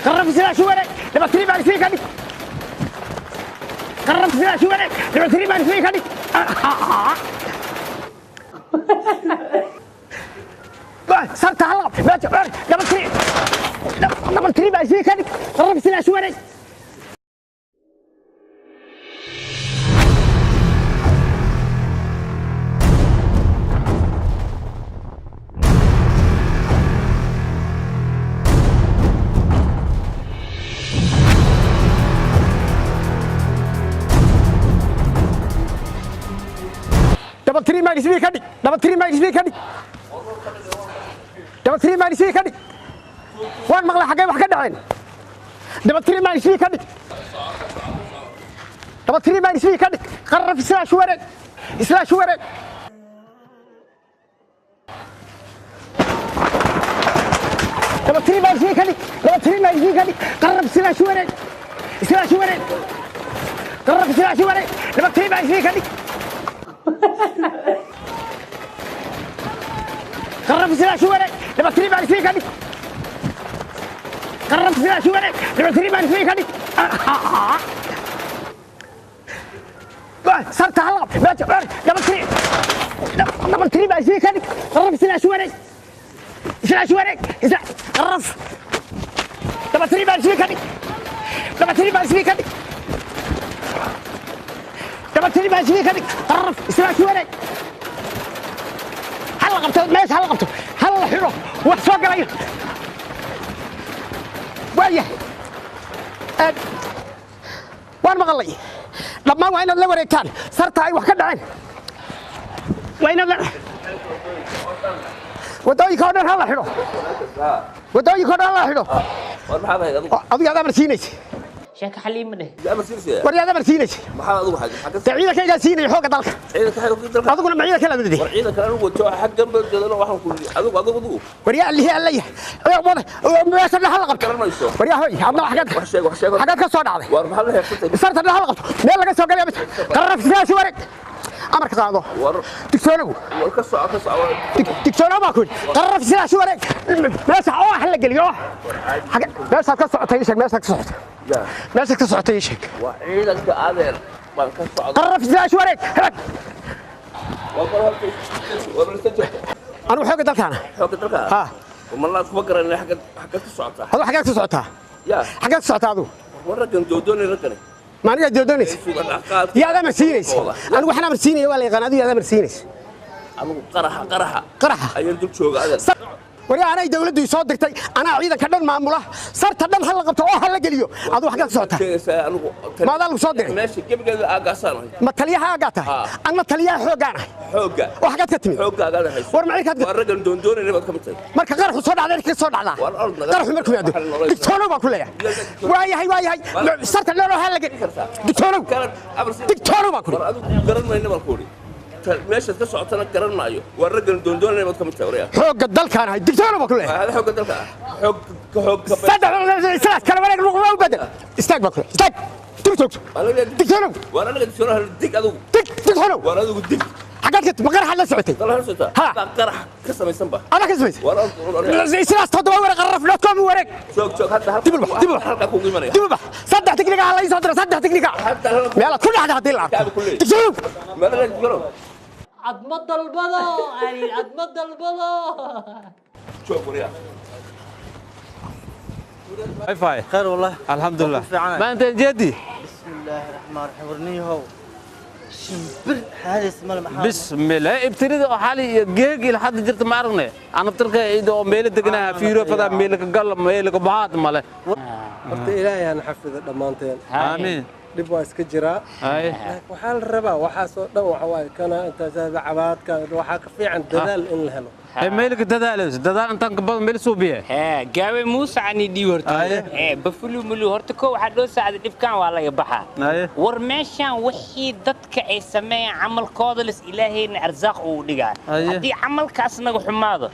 قرب سلاح شو ورق لما تريب على فيك هذيك قرب سلاح شو ورق لما تريب على فيك هذيك صرت هلا لما تريب على فيك هذيك قرب سلاح شو ورق Dapat terima di sini kan? Dapat terima di sini kan? Dapat terima di sini kan? Wan malah hakai dain. Dapat terima di sini kan? Dapat terima di sini kan? Karena Islam syuarik. Islam syuarik. Dapat terima di sini kan? Dapat terima di sini kan? Karena Islam syuarik. Islam syuarik. Karena Islam syuarik. Dapat terima di sini kan? قرب سلاح شو ورق لما تريب على فيك هذيك قرب سلاح شو ورق لما تريب على فيك هذيك صرت هلا لما تريب على فيك هذيك قرب سلاح شو ورق سلاح شو ورق قرب لما تريب على فيك هذيك لما تريب على فيك هذيك لما تريب على فيك هذيك قرب سلاح شو ورق هلا قبته ماشي هلا قبته هلا حلو وحصوق علي وياه وين مغلي لما وين اللي وريتان صرت هاي وحكد عين وين اللي ودوي كودر هلا حلو ودوي كودر هلا حلو أبي هذا مرسينيش شيخ حليم منه يا مرسينيش وري هذا مرسينيش ما حد أدوه حاجة تعيدك يا سيني حوق دالك عيدك حلو كده أقول معيدك كلام بدي عيدك أنا وجو حق جنب الجدار واحد كل أدوه وريا اللي هي اللي يا ماذا ما صار لها لقب وريا هاي عبد الله حقك حقك كسر عليه وارمح له يا صارت لها لقب ما لقى سوق يا بس قرب فيها شو ورق أمرك هذا تكسروا تكسروا ما كل قرب فيها شو ورق ما سعوا حلا قال يوه حق ما سعوا كسر تيشك ما سعوا كسر ما سعوا كسر تيشك وعيدك كأذر قرب فيها شو ورق أنا وحقك دلك أنا حقك دلك ها وما الله تفكر إن حقك تصعدها هذا حقك تصعدها يا حقك تصعدها هذا ورقن دودوني رقني ما نقدر دودونيس يا هذا مرسينيس أنا وإحنا مرسيني ولا يغنى يا هذا مرسينيس أنا قرحة أيام دول شو قاعد وريا أنا دولة يصدق أنا عيدا كذا معمولة صرت هذا هلا قبته هلا قليو هذا حاجة صوتها ما ذا المصدق ماشي كيف قال أقاسان ما تليها أقاتها أنا تليها حوجة وحاجات كتمي حوجة قال هاي ورمعي كذا ورجل دون اللي ما كملت مرك قرح صود على كل صود على قرح مركم يدو دكتورو ما كلها واي صرت له هلا دكتورو ما كلها قرن ما إنما كوري ماشي تسعة سنة قرن معيو والرجل دون اللي ما كملت وريا حوجة الدلك أنا دكتورو ما كلها هذا حوجة دلك حوجة صدق ثلاث كلمات رقم بدل استاج بكره استاج دكتورو وانا دكتورو هالديك أدو دكتورو وانا أدو ديك حاجات مقر حل سعتي طلع هالسوتا ها قرح كسر يسمى أنا كسبت وانا زي سلاس تدور ورق قرف لا تكون ورق شوك هذا تبى حلقة كوجي مانيا تبى صدق تكنيك على يصدر صدق تكنيك يلا كل حاجة هتطلع دكتورو ما أنا دكتورو عظمة البضا يعني عظمة البضا شوف وريا هاي فاي خير والله الحمد لله ما انت جدي بسم الله الرحمن الرحيم ورني هو شمبر هذا اسمه المحل بسم الله ابتدي حالي جيجي لحد جرت ما عرفنا انا بترك ايدو ميل دغنا فيرو فدا ميل قال ميل بعض ماله horta ilaahay aan xafido dhamaanteen امين dib waa iska jiraa waxaa la rabaa waxaasoo dhan waxa waaye kana intaas cabaadka waxaa ka fiican dadaal in la helo ميلك ددال انت قبل ميل سوبيه جاوي موسى عني دي ورتا بفلو ملو هرتا كو waxaa loo saacad dhibkan waa laga baxaa war meeshan wixii dadka ay sameeyaan camalkooda lis ilaahayna arsaaq uu dhigaa hadii camalkaas naga xumaado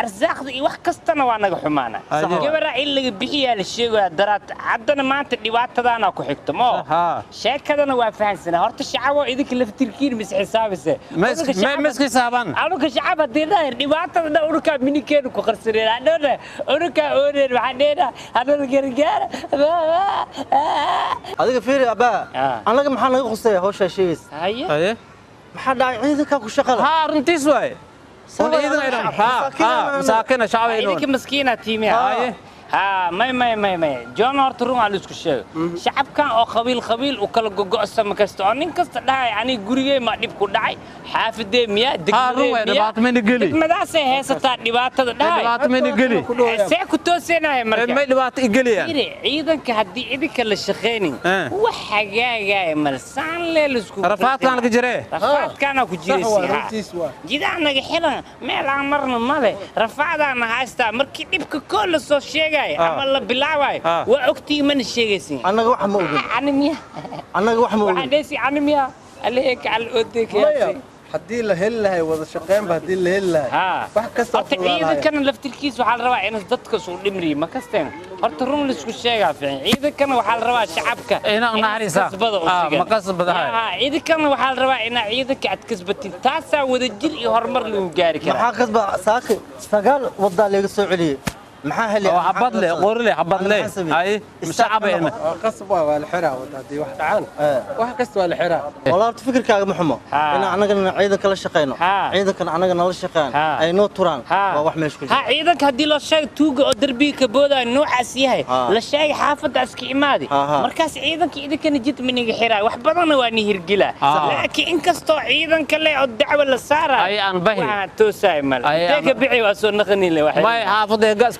arsaaqda iyo wax kastana waa naga xumaana gabara in laga bixiyaa la sheegaa daraad haddana maanta dhibaatadana ku xigto mo sheekadana waa fahansana horta shacabo idinka laftirkiin mis xisaabisa mas xisaaban aniga shacab hadii dhaar dhibaatada dhan unukaa minikeenu ku qarsaneen hadhowna unukaa ooneen waxaan dheena hadhowna gargaara adiga fiiri abaa anaga maxaa naga qusaya hawshaa sheegaysa haye maxaa dhacay ciidankaa ku shaqala ها runtiis waay مساكين شعب idinka maskiina tiimiya ها ما جون هرترون على اسكو شيء شعب كان او قبيل وكلا غوغوسا ما كاستو نين كاستا دحاي اني غوريغي ما ديب كو دحاي حافدي ميا دغمه دبات من غلي مداسه هيستا دباتada دحاي دبات من غلي سي ku toosinay marka ما دبات غليا ciidanka hadii idinka la shaqeeynin wax xagaagay malsaan leelisku rafaad kan ka jiree rafaad kana ku jireysiha jidaanaga xilan meel aan marna male rafaadana haysta markii dibka kool soo sheegay ama la bilaaway waa ogtii man sheegaysin anaga wax ma ogin animiya anaga wax ma ogin waxaan dheesi animiya aleek al odeekay haddii la heli lahay wada shaqeyn ba haddii la heli lahay wax kasta horta ciidankana laftirkiisa waxaa la rabaa in dadka soo dhimriyo ma kasteen horta run la isku sheegaa fiican ciidankana waxaa la rabaa shacabka inaan naxariisa ma kasbadahay ciidankana waxaa la rabaa inaa ciidanka aad kasbatid taasaa wada jir iyo horumar lagu gaari karaa maxaa kasba saaki sagaal wadaa laga soo celiyay maxaa heli حبط لي قور لي حبط لي هاي مش عبين قصب waa la xiraa wadadii wax dhacaan wax kasta waa la xiraa والله fikirkaaga maxmo in anagana ciidanka la shaqeyno ciidankan anagana la shaqeyn ay noo turaan waa wax meesh ku jira ciidanka hadii loo sheego tuuga oo darbiga ka booday noocaas yahay la sheegay xaafada iska imaadi markaas ciidanka idinkana jid miniga xiraa wax badan waa ni hirgila laakiin inkastoo ciidanka le oo dacwo la saaray ay aan bahi waa toosay mal deega bixi waa soo naqani le wax ما حافظ قاس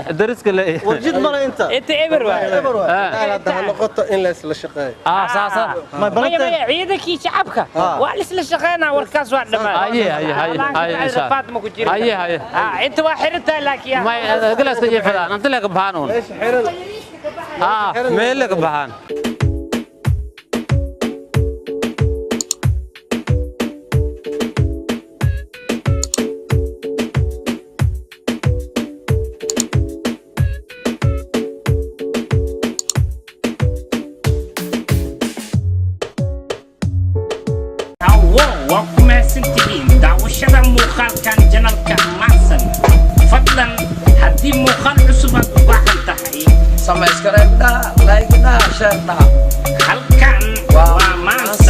درسك اللي وجد مره انت eber هذا noqoto in la isla shaqeeyo ساسا ما بلنت ciidankii shacabka waa la isla shaqeynaa warkaas waa dhamaan هاي rafaad ma ku jiro هاي inta waa xirintaa laakiin ما قلاس كجي فلان انت لك بهانون ايش xiran ميل لك بهان وكم سنتين دعوشنا مخال كان جنال كان معسن فضلا هدي مخال عصبة واحد تحقيق سمع اسكريبنا لايكنا شيرنا هل كان ومعسن